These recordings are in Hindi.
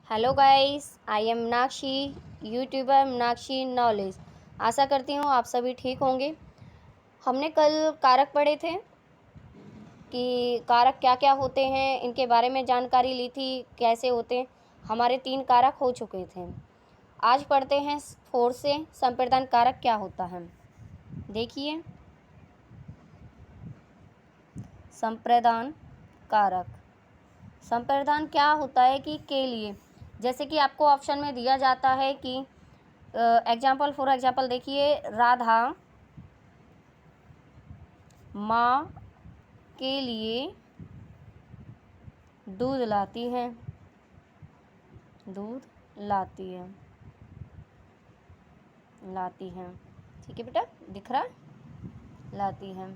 Hello guys, I am Meenakshi, YouTuber Meenakshi knowledge. आशा करती हूँ आप सभी ठीक होंगे। हमने कल कारक पढ़े थे कि कारक क्या क्या होते हैं, इनके बारे में जानकारी ली थी, कैसे होते हैं। हमारे 3 कारक हो चुके थे। आज पढ़ते हैं 4 से संप्रदान कारक क्या होता है। देखिए, संप्रदान कारक। संप्रदान क्या होता है कि के लिए, जैसे कि आपको ऑप्शन में दिया जाता है कि फॉर एग्जाम्पल देखिए, राधा माँ के लिए दूध लाती है, दूध लाती है, लाती है। ठीक है बेटा, दिख रहा है, लाती है।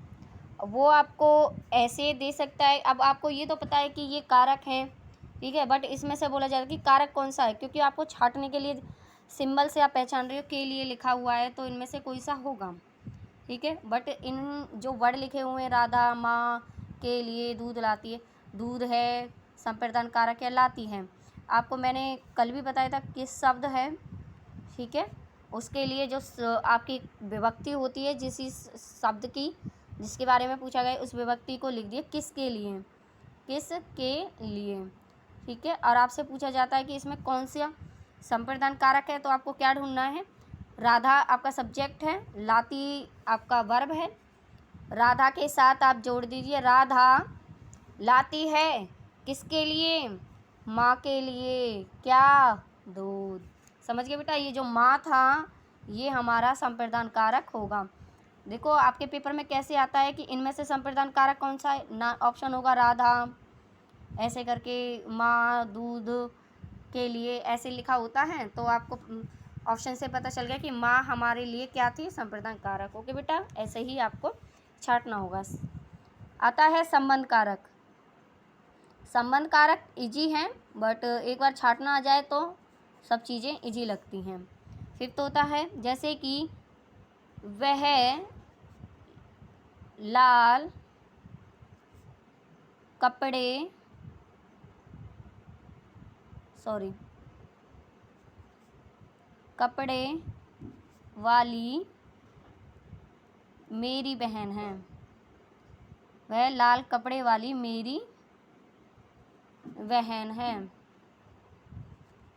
वो आपको ऐसे दे सकता है। अब आपको ये तो पता है कि ये कारक हैं, ठीक है, बट इसमें से बोला जाएगा कि कारक कौन सा है, क्योंकि आपको छांटने के लिए सिंबल से आप पहचान रहे हो के लिए लिखा हुआ है, तो इनमें से कोई सा होगा, ठीक है। बट इन जो वर्ड लिखे हुए हैं, राधा माँ के लिए दूध लाती है, दूध है, संप्रदान कारक है, लाती है। आपको मैंने कल भी बताया था किस शब्द है, ठीक है। उसके लिए जो आपकी विभक्ति होती है, जिस शब्द की जिसके बारे में पूछा गया, उस विभक्ति को लिख दिए किसके लिए, किसके लिए, ठीक है। और आपसे पूछा जाता है कि इसमें कौन सा संप्रदान कारक है, तो आपको क्या ढूंढना है। राधा आपका सब्जेक्ट है, लाती आपका वर्ब है। राधा के साथ आप जोड़ दीजिए, राधा लाती है किसके लिए, माँ के लिए, क्या, दूध। समझ गए बेटा, ये जो माँ था ये हमारा संप्रदान कारक होगा। देखो आपके पेपर में कैसे आता है कि इनमें से संप्रदान कारक कौन सा है ना, ऑप्शन होगा राधा, ऐसे करके माँ दूध के लिए ऐसे लिखा होता है, तो आपको ऑप्शन से पता चल गया कि माँ हमारे लिए क्या थी, संप्रदान कारक। ओके बेटा, ऐसे ही आपको छांटना होगा। आता है संबंध कारक। संबंध कारक इजी हैं, बट एक बार छांटना आ जाए तो सब चीज़ें इजी लगती हैं। फिफ्थ होता है, जैसे कि वह लाल कपड़े कपड़े वाली मेरी बहन है, वह लाल कपड़े वाली मेरी बहन है,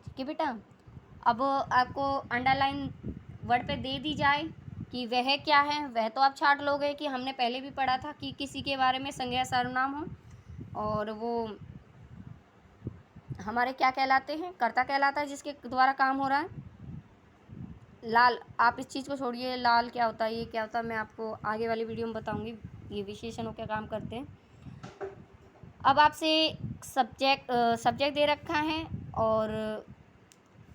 ठीक है बेटा। अब आपको अंडरलाइन वर्ड पे दे दी जाए कि वह क्या है, वह तो आप छांट लोगे कि हमने पहले भी पढ़ा था कि किसी के बारे में संज्ञा सर्वनाम हो, और वो हमारे क्या कहलाते हैं, कर्ता कहलाता है जिसके द्वारा काम हो रहा है। लाल, आप इस चीज़ को छोड़िए, लाल क्या होता है, ये क्या होता है, मैं आपको आगे वाली वीडियो में बताऊंगी ये विशेषणों क्या काम करते हैं। अब आपसे सब्जेक्ट दे रखा है और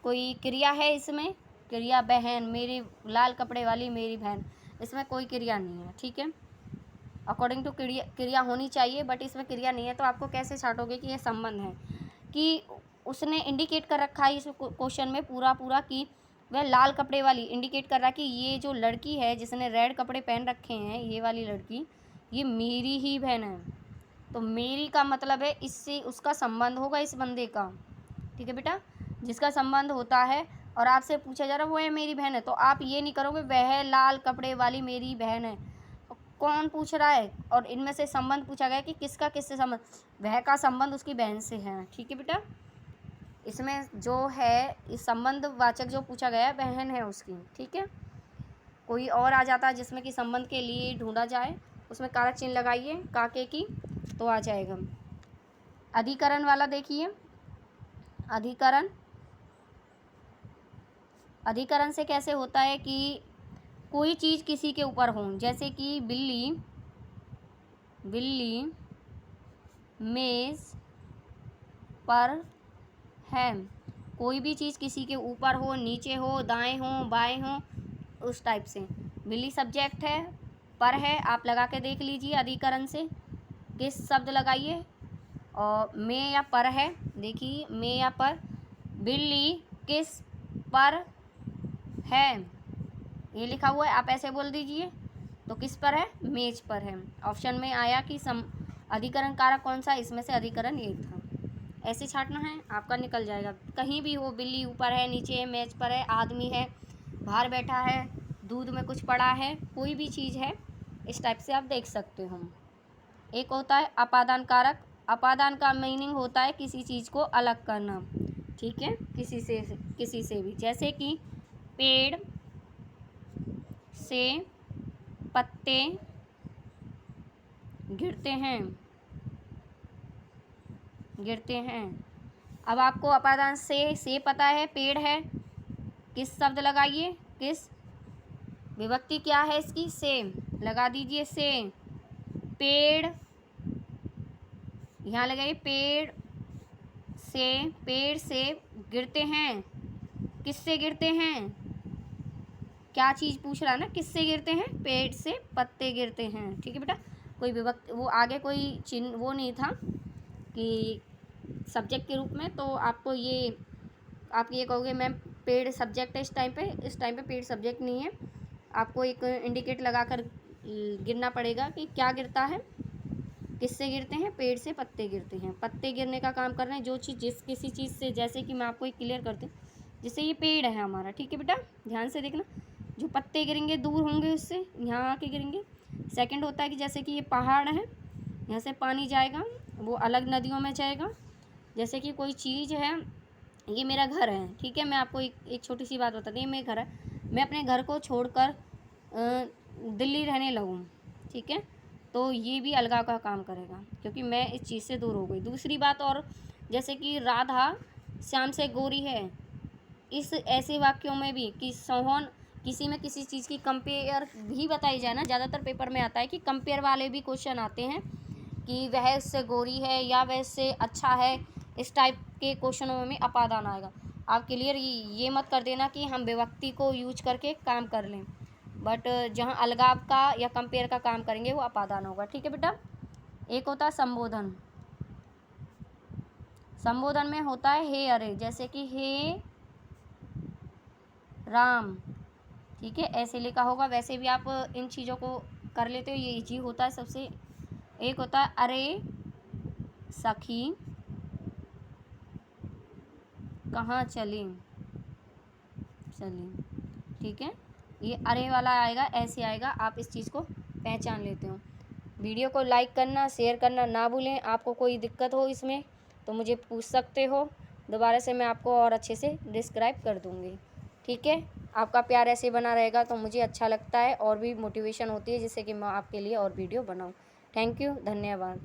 कोई क्रिया है, इसमें क्रिया बहन, मेरी लाल कपड़े वाली मेरी बहन, इसमें कोई क्रिया नहीं है, ठीक है। अकॉर्डिंग टू क्रिया होनी चाहिए, बट इसमें क्रिया नहीं है, तो आपको कैसे छांटोगे कि ये संबंध है, कि उसने इंडिकेट कर रखा है इस क्वेश्चन में पूरा कि वह लाल कपड़े वाली, इंडिकेट कर रहा है कि ये जो लड़की है जिसने रेड कपड़े पहन रखे हैं, ये वाली लड़की, ये मेरी ही बहन है। तो मेरी का मतलब है इससे उसका संबंध होगा इस बंदे का, ठीक है बेटा। जिसका संबंध होता है और आपसे पूछा जा रहा है वो है मेरी बहन है, तो आप ये नहीं करोगे वह लाल कपड़े वाली मेरी बहन है। कौन पूछ रहा है, और इनमें से संबंध पूछा गया कि किसका किससे संबंध, वह का संबंध उसकी बहन से है, ठीक है बेटा। इसमें जो है इस संबंध वाचक जो पूछा गया है बहन है उसकी, ठीक है। कोई और आ जाता है जिसमें कि संबंध के लिए ढूंढा जाए, उसमें कारक चिन्ह लगाइए काके की, तो आ जाएगा। अधिकरण वाला देखिए, अधिकरण से कैसे होता है कि कोई चीज़ किसी के ऊपर हो, जैसे कि बिल्ली मेज पर है। कोई भी चीज़ किसी के ऊपर हो, नीचे हो, दाएं हो, बाएं हो, उस टाइप से। बिल्ली सब्जेक्ट है, पर है, आप लगा के देख लीजिए अधिकरण से किस शब्द लगाइए, और में या पर है, देखिए में या पर, बिल्ली किस पर है, ये लिखा हुआ है, आप ऐसे बोल दीजिए, तो किस पर है, मेज पर है। ऑप्शन में आया कि अधिकरण कारक कौन सा, इसमें से अधिकरण ये था, ऐसे छाटना है, आपका निकल जाएगा। कहीं भी हो, बिल्ली ऊपर है, नीचे है, मेज पर है, आदमी है, बाहर बैठा है, दूध में कुछ पड़ा है, कोई भी चीज़ है, इस टाइप से आप देख सकते हो। एक होता है अपादान कारक। अपादान का मीनिंग होता है किसी चीज़ को अलग करना, ठीक है, किसी से भी। जैसे कि पेड़ से पत्ते गिरते हैं। अब आपको अपादान से पता है, पेड़ है, किस शब्द लगाइए, किस विभक्ति क्या है इसकी, से लगा दीजिए, से। पेड़ यहाँ लगाइए, पेड़ से गिरते हैं, किससे गिरते हैं, क्या चीज़ पूछ रहा है ना, किससे गिरते हैं, पेड़ से पत्ते गिरते हैं, ठीक है बेटा। कोई विभक्ति, वो आगे कोई चिन्ह वो नहीं था कि सब्जेक्ट के रूप में, तो आपको ये, आप ये कहोगे मैम पेड़ सब्जेक्ट है इस टाइम पे पेड़ सब्जेक्ट नहीं है, आपको एक इंडिकेट लगाकर गिनना पड़ेगा कि क्या गिरता है, किससे गिरते हैं, पेड़ से पत्ते गिरते हैं। पत्ते गिरने का काम कर रहे हैं, जो चीज़ किसी चीज़ से, जैसे कि मैं आपको एक क्लियर करती हूँ, जैसे ये पेड़ है हमारा, ठीक है बेटा, ध्यान से देखना, जो पत्ते गिरेंगे दूर होंगे उससे, यहाँ आके गिरेंगे। सेकंड होता है कि जैसे कि ये पहाड़ है, यहाँ से पानी जाएगा, वो अलग नदियों में जाएगा। जैसे कि कोई चीज़ है, ये मेरा घर है, ठीक है, मैं आपको एक छोटी सी बात बताती हूँ, मेरा घर है, मैं अपने घर को छोड़कर दिल्ली रहने लगूँ, ठीक है, तो ये भी अलगाव का काम करेगा, क्योंकि मैं इस चीज़ से दूर हो गई। दूसरी बात, और जैसे कि राधा श्याम से गोरी है, इस ऐसे वाक्यों में भी कि सोहन, किसी में किसी चीज़ की कंपेयर भी बताई जाए ना, ज़्यादातर पेपर में आता है कि कंपेयर वाले भी क्वेश्चन आते हैं कि वह उससे गोरी है या वह उससे अच्छा है, इस टाइप के क्वेश्चनों में अपादान आएगा। आप क्लियर ये मत कर देना कि हम विभक्ति को यूज करके काम कर लें, बट जहाँ अलगाव का या कंपेयर का काम करेंगे वो अपादान होगा, ठीक है बेटा। एक होता है संबोधन। संबोधन में होता है हे अरे, जैसे कि हे राम, ठीक है, ऐसे लिखा होगा, वैसे भी आप इन चीज़ों को कर लेते हो, ये इजी होता है सबसे। एक होता है अरे सखी कहाँ चली, ठीक है, ये अरे वाला आएगा, ऐसे आएगा, आप इस चीज़ को पहचान लेते हो। वीडियो को लाइक करना, शेयर करना ना भूलें। आपको कोई दिक्कत हो इसमें तो मुझे पूछ सकते हो, दोबारा से मैं आपको और अच्छे से डिस्क्राइब कर दूँगी, ठीक है। आपका प्यार ऐसे बना रहेगा तो मुझे अच्छा लगता है, और भी मोटिवेशन होती है जिससे कि मैं आपके लिए और वीडियो बनाऊँ। थैंक यू, धन्यवाद।